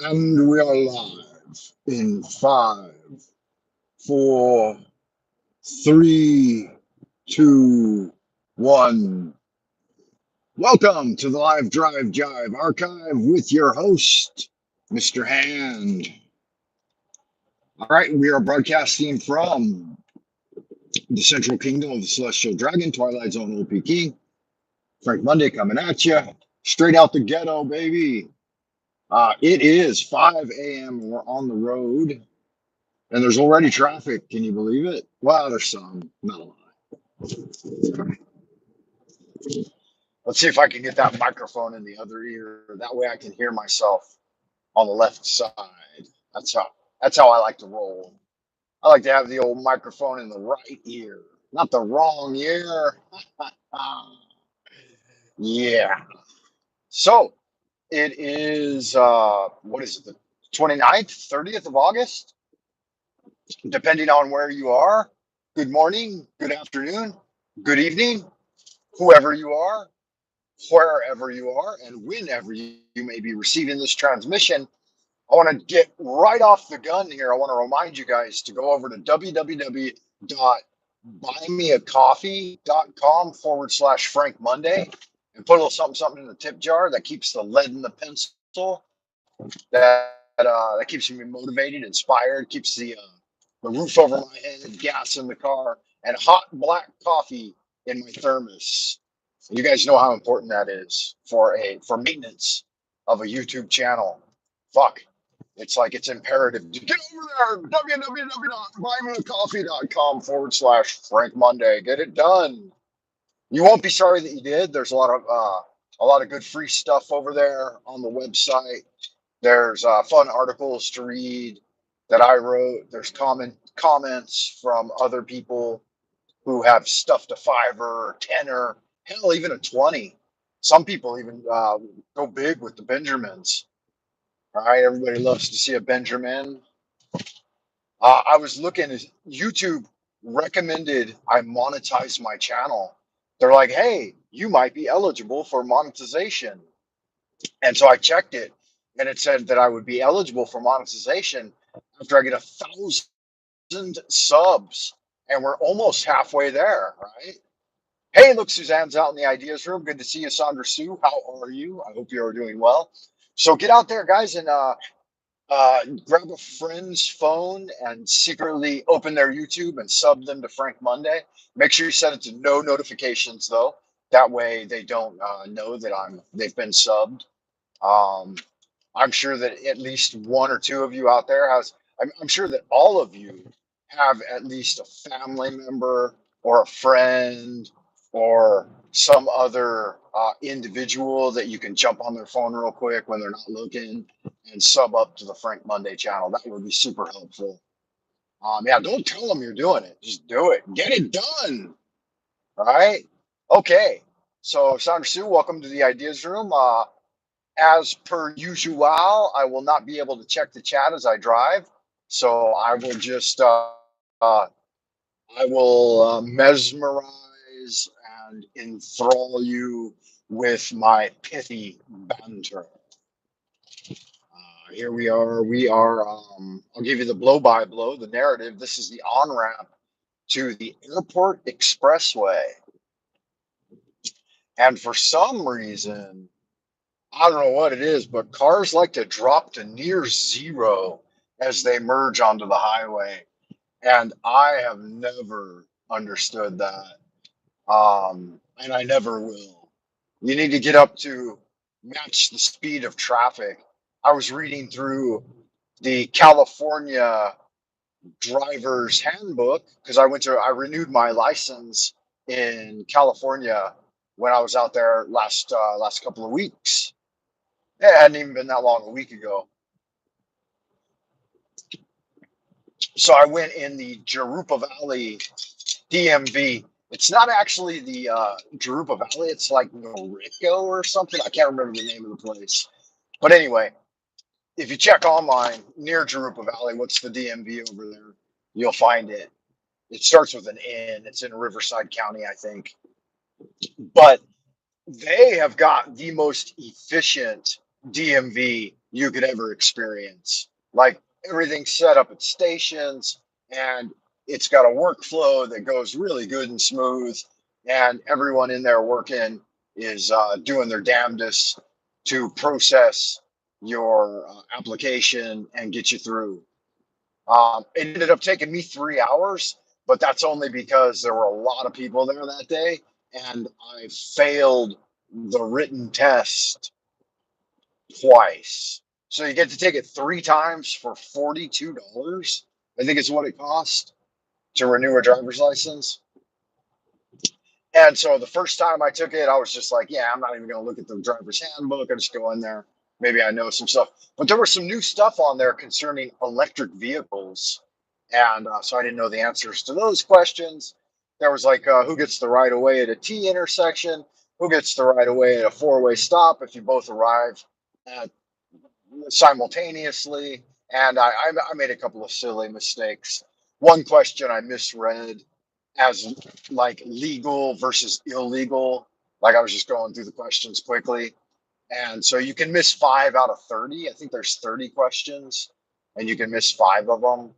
And we are live in 5, 4, 3, 2, 1. Welcome to the Live Drive Jive archive with your host, Mr. Hand. All right, we are broadcasting from the Central Kingdom of the Celestial Dragon, Twilight Zone OP King. Frank Monday coming at you, straight out the ghetto, baby. It is 5 a.m. We're on the road. And there's already traffic. Can you believe it? Well, there's some, not a lot. Let's see if I can get that microphone in the other ear. That way I can hear myself on the left side. That's how that's how I like to roll. I like to have the old microphone in the right ear, not the wrong ear. Yeah. So it is what is it, the 29th, 30th of August? Depending on where you are. Good morning, good afternoon, good evening, whoever you are, wherever you are, and whenever you may be receiving this transmission. I want to get right off the gun here. I want to remind you guys to go over to www.buymeacoffee.com/Frank Monday and put a little something in the tip jar that keeps the lead in the pencil, that keeps me motivated, inspired, keeps the roof over my head, gas in the car, and hot black coffee in my thermos. You guys know how important that is for maintenance of a YouTube channel. Fuck. It's imperative to get over there, www.buymeacoffee.com/Frank Monday. Get it done. You won't be sorry that you did. There's a lot of good free stuff over there on the website. There's fun articles to read that I wrote. There's comments from other people who have stuffed a fiver or tenner, hell, even a 20. Some people even go big with the Benjamins. All right, everybody loves to see a Benjamin. I was looking at YouTube recommended I monetize my channel. They're like, hey, you might be eligible for monetization. And so I checked it, and it said that I would be eligible for monetization after I get 1,000 subs, and we're almost halfway there, right? Hey, look, Suzanne's out in the ideas room. Good to see you, Sandra Sue. How are you? I hope you are doing well. So get out there, guys, and grab a friend's phone and secretly open their YouTube and sub them to Frank Monday. Make sure you set it to no notifications, though. That way they don't know that they've been subbed. I'm sure that at least one or two of you out there I'm sure that all of you have at least a family member or a friend or some other individual that you can jump on their phone real quick when they're not looking and sub up to the Frank Monday channel. That would be super helpful. Yeah, don't tell them you're doing it. Just do it. Get it done. All right. Okay. So, Sandra Sue, welcome to the Ideas Room. As per usual, I will not be able to check the chat as I drive. So I will just, mesmerize and enthrall you with my pithy banter. Here we are. I'll give you the blow by blow, the narrative. This is the on ramp to the airport expressway. And for some reason, I don't know what it is, but cars like to drop to near zero as they merge onto the highway. And I have never understood that. And I never will. You need to get up to match the speed of traffic. I was reading through the California driver's handbook because I renewed my license in California when I was out there last couple of weeks. It hadn't even been that long, a week ago. So I went in the Jurupa Valley DMV. It's not actually the Jurupa Valley. It's like Norrico or something. I can't remember the name of the place. But anyway, if you check online near Jurupa Valley, what's the DMV over there? You'll find it. It starts with an N. It's in Riverside County, I think. But they have got the most efficient DMV you could ever experience. Like everything's set up at stations, and it's got a workflow that goes really good and smooth, and everyone in there working is doing their damnedest to process your application and get you through. It ended up taking me 3 hours, but that's only because there were a lot of people there that day, and I failed the written test twice. So you get to take it 3 times for $42. I think it's what it cost to renew a driver's license. And so the first time I took it, I was just like, yeah, I'm not even going to look at the driver's handbook. I just go in there. Maybe I know some stuff. But there was some new stuff on there concerning electric vehicles. And so I didn't know the answers to those questions. There was like, who gets the right of way at a T intersection? Who gets the right of way at a four-way stop if you both arrive at simultaneously? And I made a couple of silly mistakes. One question I misread as like legal versus illegal. Like I was just going through the questions quickly. And so you can miss 5 out of 30. I think there's 30 questions and you can miss five of them.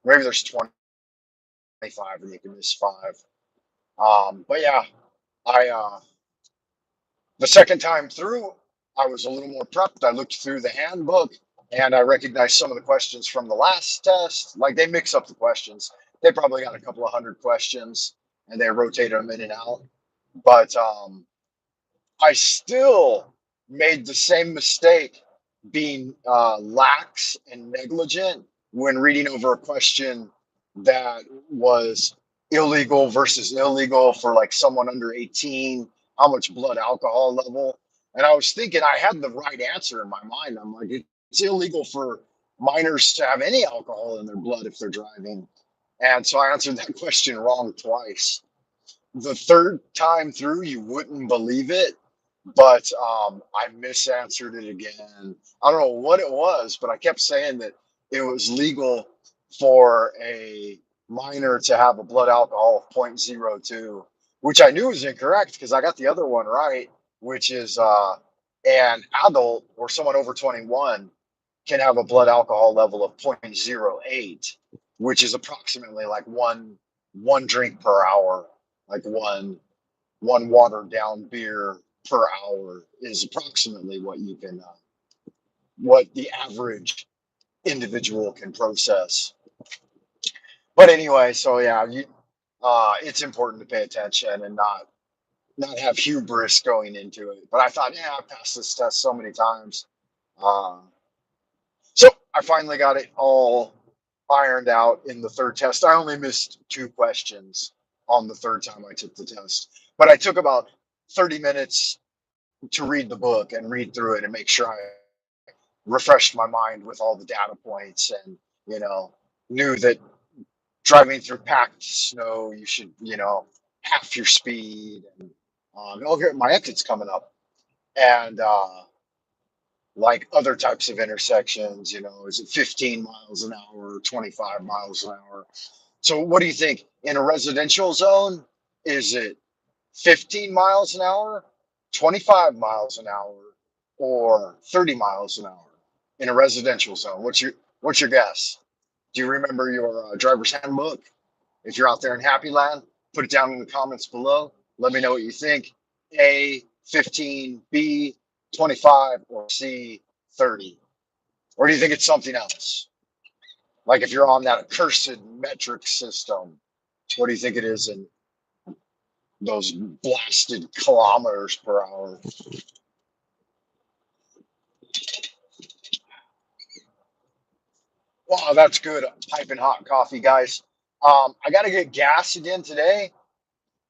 Maybe there's 25 and you can miss five. But yeah, I the second time through, I was a little more prepped. I looked through the handbook and I recognized some of the questions from the last test. Like they mix up the questions. They probably got a couple of hundred questions and they rotate them in and out. But I still made the same mistake being lax and negligent when reading over a question that was illegal versus illegal for like someone under 18, how much blood alcohol level. And I was thinking I had the right answer in my mind. I'm like, it's illegal for minors to have any alcohol in their blood if they're driving. And so I answered that question wrong twice. The third time through, you wouldn't believe it, but I misanswered it again. I don't know what it was, but I kept saying that it was legal for a minor to have a blood alcohol of 0.02, which I knew was incorrect because I got the other one right, which is an adult or someone over 21 can have a blood alcohol level of 0.08, which is approximately like one drink per hour, like one watered down beer per hour is approximately what you can what the average individual can process. But anyway, so yeah, it's important to pay attention and not have hubris going into it. But I thought, yeah, I've passed this test so many times. Uh, so I finally got it all ironed out in the third test. I only missed 2 questions on the third time I took the test, but I took about 30 minutes to read the book and read through it and make sure I refreshed my mind with all the data points and, you know, knew that driving through packed snow, you should, half your speed. And oh, here, my exit's coming up. And like other types of intersections, is it 15 miles an hour, 25 miles an hour? So what do you think? In a residential zone, is it 15 miles an hour, 25 miles an hour, or 30 miles an hour in a residential zone? What's your guess? Do you remember your driver's handbook? If you're out there in Happy Land, put it down in the comments below. Let me know what you think. A, 15, B, 25, or C, 30. Or do you think it's something else? Like if you're on that accursed metric system, what do you think it is in those blasted kilometers per hour? Wow, that's good. Piping hot coffee, guys. I got to get gas again today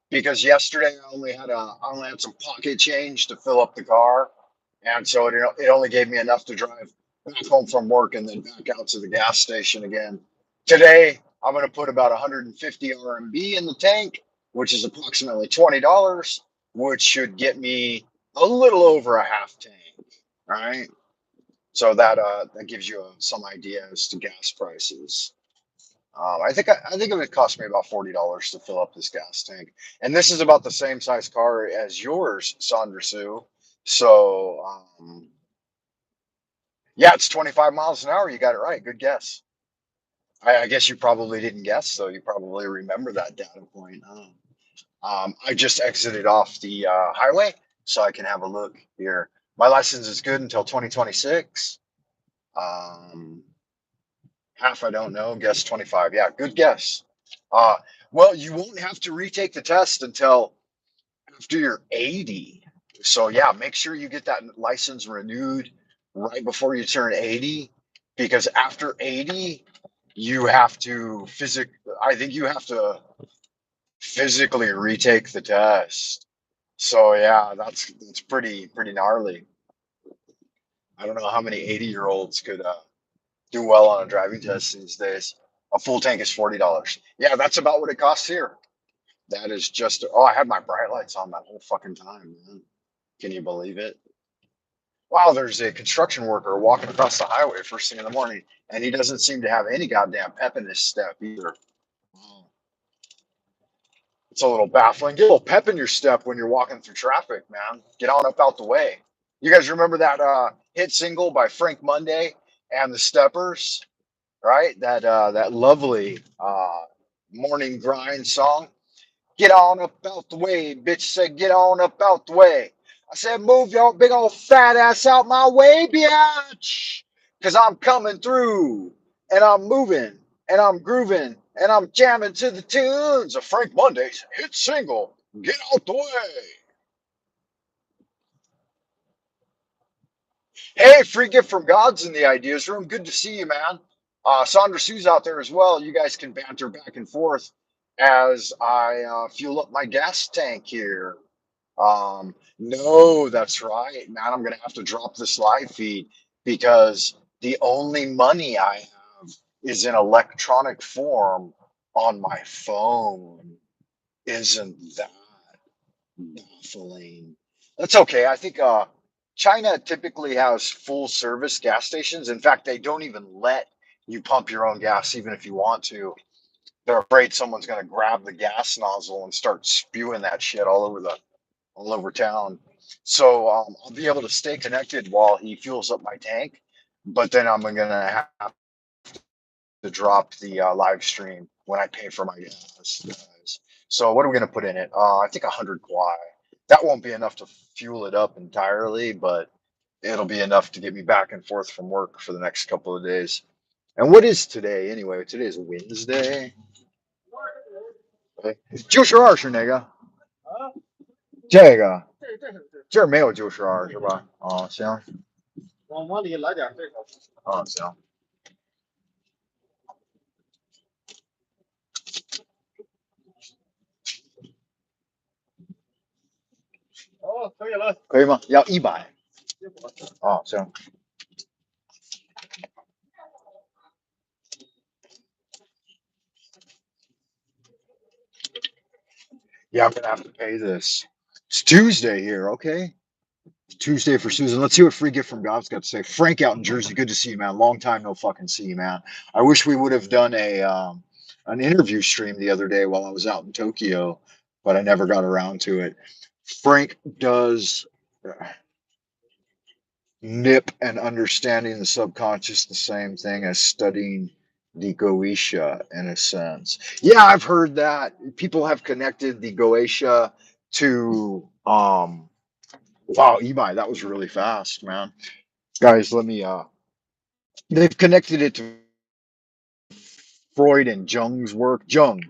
because yesterday I only had some pocket change to fill up the car, and so it only gave me enough to drive back home from work and then back out to the gas station again. Today I'm going to put about 150 RMB in the tank, which is approximately $20, which should get me a little over a half tank. All right. So that gives you some idea as to gas prices. I think it would cost me about $40 to fill up this gas tank, and this is about the same size car as yours, Sandra Sue. So Yeah, it's 25 miles an hour. You got it right. Good guess. I guess you probably didn't guess, so you probably remember that data point. I just exited off the highway, so I can have a look here. My license is good until 2026. Um, half I don't know. Guess 25. Yeah, good guess. Uh, well, you won't have to retake the test until after you're 80. So yeah, make sure you get that license renewed right before you turn 80, because after 80, you have to I think you have to physically retake the test. So yeah, that's pretty gnarly. I don't know how many 80-year-olds could do well on a driving test these days. A full tank is $40. Yeah, that's about what it costs here. That is just, oh, I had my bright lights on that whole fucking time, man. Can you believe it? Wow, there's a construction worker walking across the highway first thing in the morning, and he doesn't seem to have any goddamn pep in his step either. Wow. It's a little baffling. Get a little pep in your step when you're walking through traffic, man. Get on up out the way. You guys remember that hit single by Frank Monday and the Steppers, right? That lovely morning grind song. Get on up out the way, bitch said, get on up out the way. I said, move your big old fat ass out my way, bitch. Cause I'm coming through and I'm moving and I'm grooving and I'm jamming to the tunes of Frank Monday's hit single, Get Out the Way. Hey, free gift from God's in the ideas room. Good to see you, man. Sandra Sue's out there as well. You guys can banter back and forth as I fuel up my gas tank here. No, that's right, man. I'm gonna have to drop this live feed because the only money I have is in electronic form on my phone. Isn't that baffling? That's okay. I think China typically has full service gas stations. In fact, they don't even let you pump your own gas, even if you want to. They're afraid someone's gonna grab the gas nozzle and start spewing that shit all over town. So I'll be able to stay connected while he fuels up my tank, but then I'm gonna have to drop the live stream when I pay for my gas, guys. So what are we gonna put in it? I think 100 kwai. That won't be enough to fuel it up entirely, but it'll be enough to get me back and forth from work for the next couple of days. And what is today anyway? Today is Wednesday. Okay. 就是22是哪个？这个这儿没有92是吧？哦，行，哦，行。可以吗？要100。哦，行。Yeah, I'm gonna have to pay this. It's Tuesday here, okay? Tuesday for Susan. Let's see what free gift from God's got to say. Frank out in Jersey, good to see you, man. Long time no fucking see you, man. I wish we would have done a an interview stream the other day while I was out in Tokyo, but I never got around to it. Frank does nip and understanding the subconscious the same thing as studying the Goetia in a sense. Yeah, I've heard that. People have connected the Goetia to wow, Ebi, that was really fast, man. Guys, let me they've connected it to Freud and Jung's work. Jung,